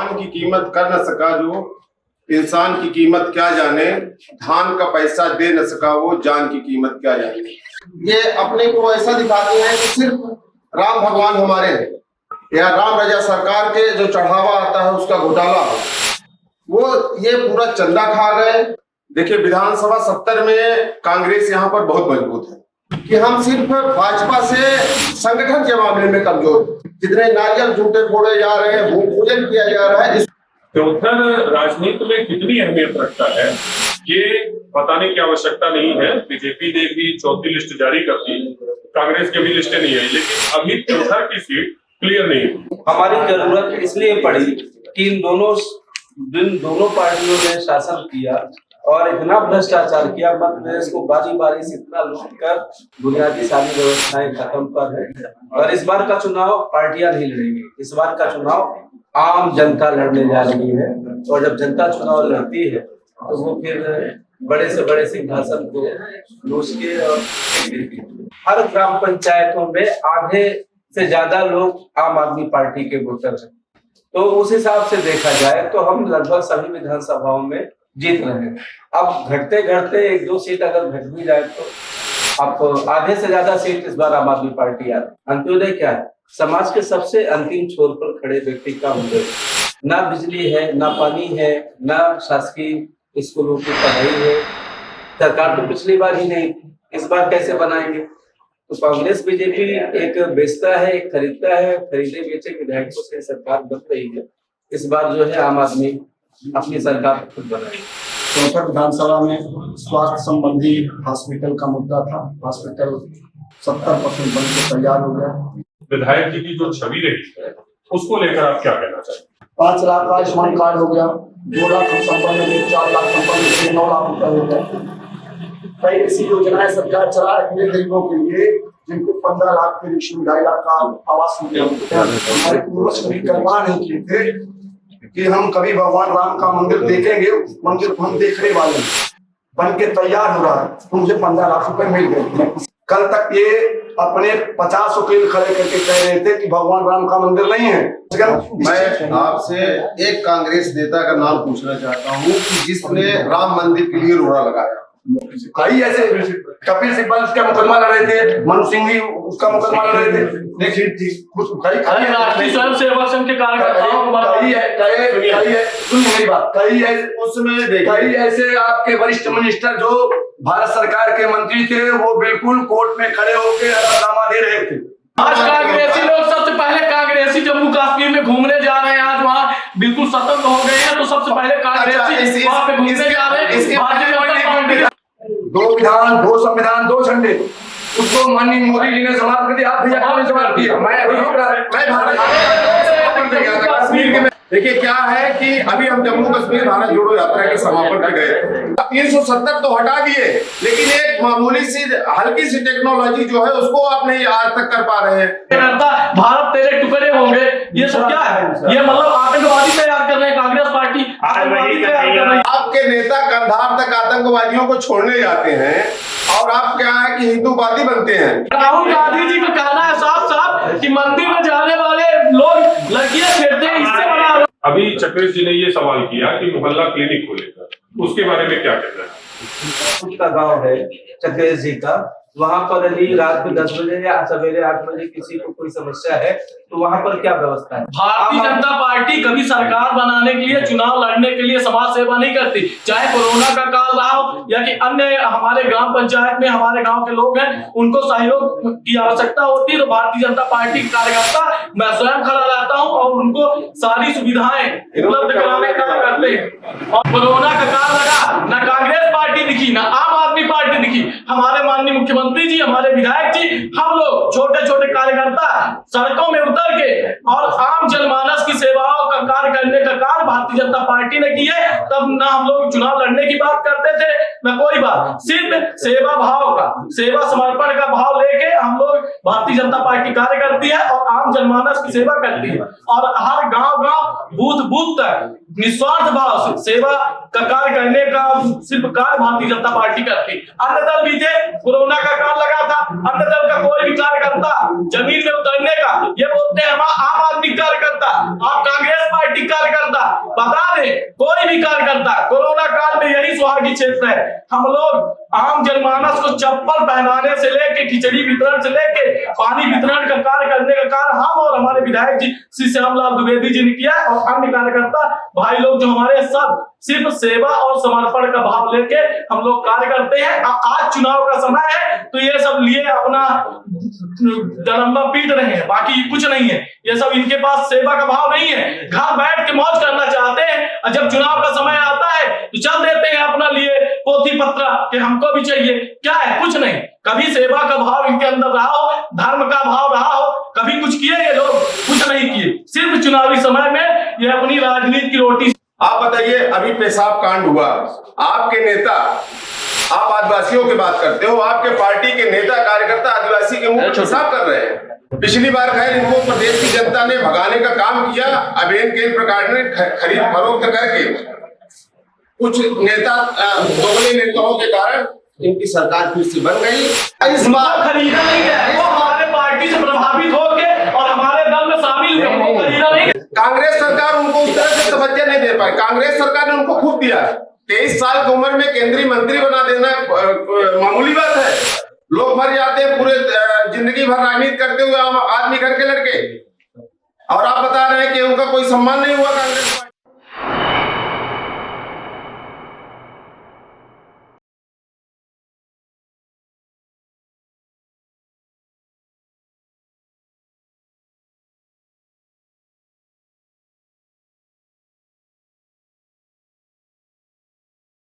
धान की कीमत कर न सका जो इंसान की कीमत क्या जाने, धान का पैसा दे न सका वो जान की कीमत क्या जाने। ये अपने को ऐसा दिखाते हैं कि सिर्फ राम भगवान हमारे हैं या राम रजा सरकार के जो चढ़ावा आता है उसका घोटाला हो, वो ये पूरा चंदा खा गए। देखिए विधानसभा 70 में कांग्रेस यहाँ पर बहुत मजबूत है कि हम सिर्फ भाजपा से संगठन के मामले में कमजोर, जितने नारियल झूठे फोड़े जा रहे हैं, भूमि पूजन किया जा रहा है। उधर राजनीति में कितनी अहमियत रखता है ये बताने की आवश्यकता नहीं है। बीजेपी ने भी चौथी लिस्ट जारी कर दी, कांग्रेस की भी लिस्टें नहीं आई, लेकिन अभी उधर की सीट क्लियर नहीं। हमारी जरूरत इसलिए पड़ी कि इन दोनों पार्टियों ने शासन किया और इतना भ्रष्टाचार किया, मध्य प्रदेश को बारी बारी से इतना लूट कर बुनियादी सारी व्यवस्थाएं खत्म कर है। और इस बार का चुनाव पार्टियां नहीं लड़ेंगी, इस बार का चुनाव आम जनता लड़ने जा रही है। और जब जनता चुनाव लड़ती है तो वो फिर बड़े से बड़े सिंहासन को लूट के और हर ग्राम पंचायतों में आधे से ज्यादा लोग आम आदमी पार्टी के वोटर हैं। तो उस हिसाब से देखा जाए तो हम लगभग सभी विधानसभाओं में जीत रहे हैं। अब घटते घटते 1-2 सीट अगर घट भी जाए तो अब आधे से ज्यादा सीट इस बार आम आदमी पार्टी आ रही है। अंत्योदय क्या है? समाज के सबसे अंतिम छोर पर खड़े व्यक्ति का मुद्दा, ना बिजली है, ना पानी है, ना शासकीय स्कूलों की पढ़ाई है। सरकार तो पिछली बार ही नहीं, इस बार कैसे बनाएंगे? तो कांग्रेस बीजेपी एक बेचता है, एक खरीदता है, खरीदे बेचे विधायकों से सरकार बन रही है। इस बार जो है आम आदमी अपनी सरकार खुद बनाएगी। चौथा विधानसभा में स्वास्थ्य संबंधी हॉस्पिटल का मुद्दा था। हॉस्पिटल 70% बन के तैयार हो गया। विधायक जी की जो छवि रही है उसको लेकर आप क्या कहना चाहते हैं? 5 लाख का आयुष्मान कार्ड हो गया, 2 लाख हम संपन्न में, 4 लाख संपन्न से 9 लाख रुपए हो गया। कई ऐसी योजनाएं सरकार चला रही है गरीबों के लिए, जिनको 15 लाख के रिक्शा 2.5 लाख का आवास मिल गया। हमारे पूर्वज कभी कल्पना नहीं किए थे कि हम कभी भगवान राम का मंदिर देखेंगे। उस मंदिर को हम देखने वाले हैं, बन के तैयार हो रहा है, तो मुझे 15 लाख रुपए मिल गए। कल तक ये अपने 50 वकील खड़े करके कह रहे थे कि भगवान राम का मंदिर नहीं है। मैं आपसे एक कांग्रेस नेता का नाम पूछना चाहता हूँ कि जिसने राम मंदिर के लिए रोड़ा लगाया। कई ऐसे, कपिल सिब्बल उसका मुकदमा लड़ रहे थे, मनु सिंह भी उसका मुकदमा लड़ रहे थे। राष्ट्रीय स्वयं सेवक संघ के कार्यकर्ताओं कई ऐसे आपके वरिष्ठ मिनिस्टर जो भारत सरकार के मंत्री थे, वो बिल्कुल कोर्ट में खड़े होकर हलफनामा दे रहे थे। आज कांग्रेसी लोग सबसे पहले कांग्रेसी जम्मू कश्मीर में घूमने जा रहे हैं, आज वहाँ बिल्कुल सतर्क हो गए हैं। तो सबसे पहले कांग्रेसी वहाँ पे घूमने जा रहे हैं। भारतीय जनता पार्टी 2 विधान, 2 संविधान, 2 झंडे, उसको माननीय मोदी जी ने समाप्त कर दिया। आप भैया समाप्त किया। देखिए क्या है कि अभी हम जम्मू कश्मीर भारत जोड़ो यात्रा के समापन पे गए, 370 तो हटा दिए, लेकिन एक मामूली सी हल्की सी टेक्नोलॉजी जो है उसको आप नहीं आज तक कर पा रहे हैं। भारत तेरे टुकड़े होंगे, ये सब क्या है? ये मतलब आतंकवादी तैयार कर रहे हैं, कांग्रेस पार्टी आतंकवादी तैयार कर रही है। आपके नेता कंधार तक आतंकवादियों को छोड़ने जाते हैं और आप क्या है कि हिंदूवादी बनते हैं। राहुल गांधी जी का कहना है साफ साफ कि मंदिर में जाने वाले लोग लड़कियां छेड़ते हैं, इससे बड़ा। अभी चक्रेश जी ने ये सवाल किया कि मोहल्ला क्लिनिक को लेकर, उसके बारे में क्या कहना है? खुद का गाँव है चक्रेश जी का, वहाँ पर यदि रात में 10 बजे या सवेरे 8 बजे किसी को कोई समस्या है तो वहाँ पर क्या व्यवस्था है? भारतीय जनता पार्टी कभी सरकार बनाने के लिए, चुनाव लड़ने के लिए समाज सेवा नहीं करती। चाहे कोरोना का काल रहा हो या कि अन्य हमारे ग्राम पंचायत में हमारे गांव के लोग हैं, उनको सहयोग की आवश्यकता होती है तो भारतीय जनता पार्टी के कार्यकर्ता मैं स्वयं खड़ा रहता हूँ और उनको सारी सुविधाएं उपलब्ध कराने का करते हैं। और कोरोना का काल लगा, न कांग्रेस पार्टी दिखी, न आम आदमी पार्टी दिखी। हमारे माननीय मुख्यमंत्री जी, हमारे विधायक जी, हम लोग छोटे छोटे कार्यकर्ता सड़कों में उतर के और आम जनमानस की सेवाओं का कार्य करने का कार्य भारतीय जनता पार्टी ने किया। तब ना हम लोग चुनाव लड़ने की बात करते थे, न कोई बात, सिर्फ सेवा भाव का, सेवा समर्पण का भाव लेके हम लोग भारतीय जनता पार्टी कार्य करती है और आम जनमानस की सेवा करती है। और हर गांव गांव बूथ बूथ तक निस्वार्थ भाव से सेवा का कार्य करने का सिर्फ कार्य भारतीय जनता पार्टी करती। अन्य दल भी थे, कोरोना का काल लगा था, अन्य दल का कोई भी कार्यकर्ता जमीन में उतरने का, ये बोलते हैं हम आम आदमी कार्यकर्ता, आप कांग्रेस पार्टी कार्यकर्ता, बता दें, कोई भी कार्यकर्ता कोरोना काल में यही सुहागी क्षेत्र है। हम लोग आम जनमानस को चप्पल पहनाने से लेके खिचड़ी वितरण से लेके पानी वितरण का कार्य करने का कार्य हम और हमारे विधायक जी श्री श्यामलाल द्विवेदी जी ने किया है, और अन्य कार्यकर्ता भाई लोग जो हमारे सब सिर्फ सेवा और समर्पण का भाव लेके हम लोग कार्य करते हैं। आज चुनाव का समय है तो ये सब लिए अपना डरम्बा पीट रहे हैं, बाकी कुछ नहीं है। ये सब इनके पास सेवा का भाव नहीं है, घर बैठ के मौज करना चाहते हैं, और जब चुनाव का समय आता है तो चल देते हैं अपना लिए पोथी पत्रा कि हमको भी चाहिए। क्या है? कुछ नहीं। कभी सेवा का भाव इनके अंदर रहा हो, धर्म का भाव रहा हो, कभी कुछ किए ये लोग? कुछ नहीं किए, सिर्फ चुनावी समय में ये अपनी राजनीति की रोटी। आप बताइए, अभी पेशाब कांड हुआ, आपके नेता, आप आदिवासियों की बात करते हो, आपके पार्टी के नेता कार्यकर्ता आदिवासी के मुंह में पेशाब कर रहे हैं। पिछली बार खैर इनको प्रदेश की जनता ने भगाने का काम किया, अबेन केंद्र प्रकार ने खरीद फरोख्त करके कुछ नेता दोगले नेताओं के कारण इनकी सरकार फिर से बन गई। इस बार खरीदा नहीं है, वो हमारे पार्टी से प्रभावित होकर और हमारे दल में शामिल होकर खरीदा नहीं। कांग्रेस सरकार उनको उस तरह से तवज्जो नहीं दे पाई। कांग्रेस सरकार ने उनको खूब दिया। 23 साल की उम्र में केंद्रीय मंत्री बना देना मामूली बात है। लोग मर जाते हैं पूरे जिंदगी भर राजनीति करते हुए आदमी घर के लड़के, और आप बता रहे हैं कि उनका कोई सम्मान नहीं हुआ कांग्रेस पार्टी।